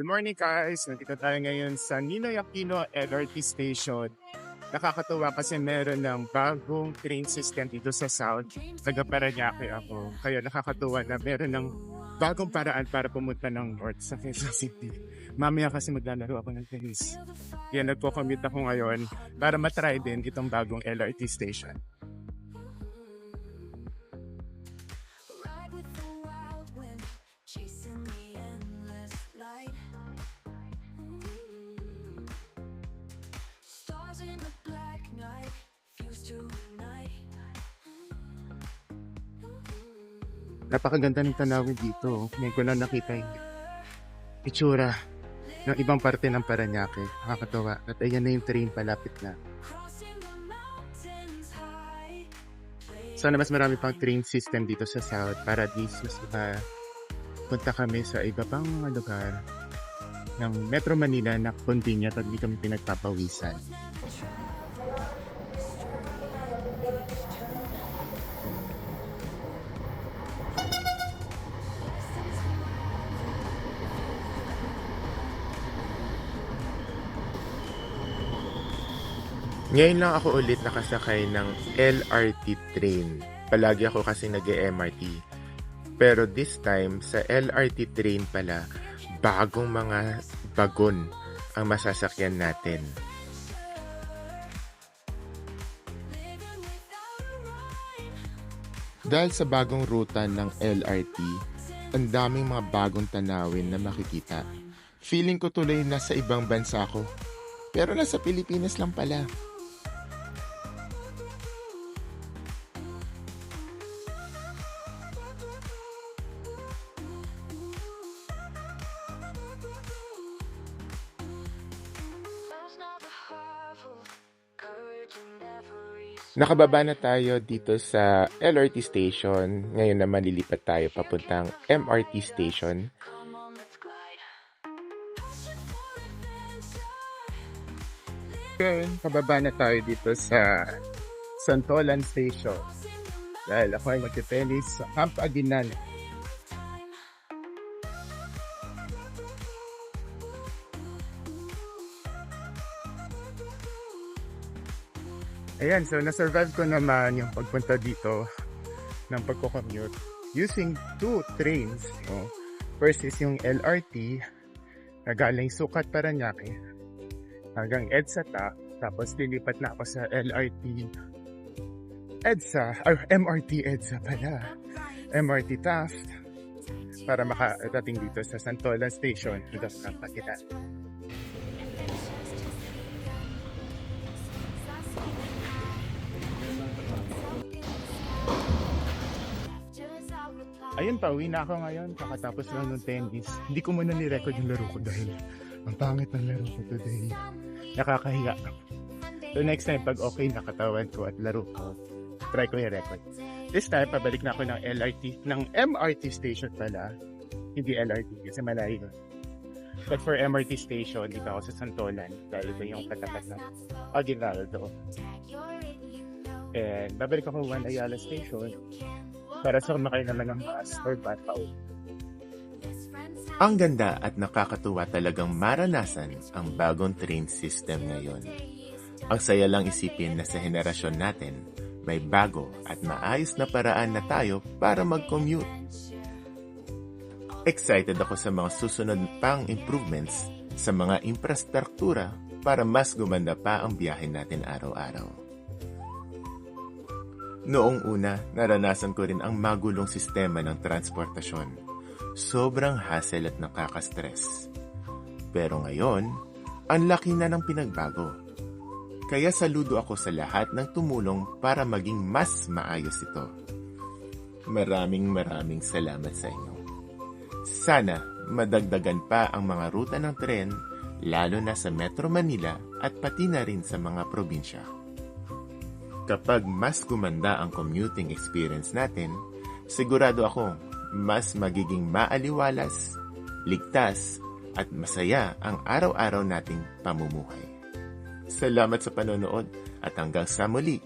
Good morning guys! Nandito tayo ngayon sa Ninoy Aquino LRT Station. Nakakatuwa kasi meron ng bagong train system dito sa South. Taga-Parañaque ako. Kaya nakakatuwa na meron ng bagong paraan para pumunta ng North sa Quezon City. Mamaya kasi maglalaro ako ng tennis. Kaya nagpo-commute ako ngayon para matry din itong bagong LRT station. Napakaganda ng tanawin dito. Ngayon ko lang nakita yung itsura ng ibang parte ng Parañaque. Nakakatawa. At ayan na yung train, palapit na. Sana mas marami pang train system dito sa South para at least mas punta kami sa iba pang mga lugar ng Metro Manila na convenient at di kami pinagpapawisan. Ngayon lang ako ulit nakasakay ng LRT train. Palagi ako kasi nag-MRT. Pero this time, sa LRT train pala, bagong mga bagon ang masasakyan natin. Dahil sa bagong ruta ng LRT, ang daming mga bagong tanawin na makikita. Feeling ko tuloy nasa ibang bansa ko. Pero nasa Pilipinas lang pala. Nakababa na tayo dito sa LRT station. Ngayon na malilipat tayo papuntang MRT station. Okay, pababa na tayo dito sa Santolan Station. Dahil ako ay magte-tennis sa Camp Aguinaldo. Ayan, so na-survive ko naman yung pagpunta dito ng pagko-commute using two trains. First is yung LRT na galing Sucat, Parañaque hanggang EDSA TAF. Tapos lilipat na ako sa LRT EDSA, or MRT EDSA pala. MRT TAF para makarating dito sa Santolan Station. Ito sa Pakitan. Ayun pa, uwi na ako ngayon. Kakatapos lang ng tennis. Hindi ko muna ni-record yung laro ko dahil ang pangit ng laro ko today. Nakakahiya. So next time, pag okay na katawan ko at laro ko, try ko i-record. This time, pabalik na ako ng LRT, ng MRT station pala. Hindi LRT kasi malayo. But for MRT station, dito ako sa Santolan dahil ito yung katapat ng Aguinaldo. And babalik ako Juan Ayala Station para sa kumakay naman ng bus or van pa uwi. Ang ganda at nakakatuwa talagang maranasan ang bagong train system ngayon. Ang saya lang isipin na sa henerasyon natin, may bago at maayos na paraan na tayo para mag-commute. Excited ako sa mga susunod pang improvements sa mga infrastruktura para mas gumanda pa ang biyahe natin araw-araw. Noong una, naranasan ko rin ang magulong sistema ng transportasyon. Sobrang hassle at nakaka-stress. Pero ngayon, ang laki na ng pinagbago. Kaya saludo ako sa lahat ng tumulong para maging mas maayos ito. Maraming salamat sa inyo. Sana madagdagan pa ang mga ruta ng tren, lalo na sa Metro Manila at pati na rin sa mga probinsya. Kapag mas gumanda ang commuting experience natin, sigurado akong mas magiging maaliwalas, ligtas, at masaya ang araw-araw nating pamumuhay. Salamat sa panonood at hanggang sa muli.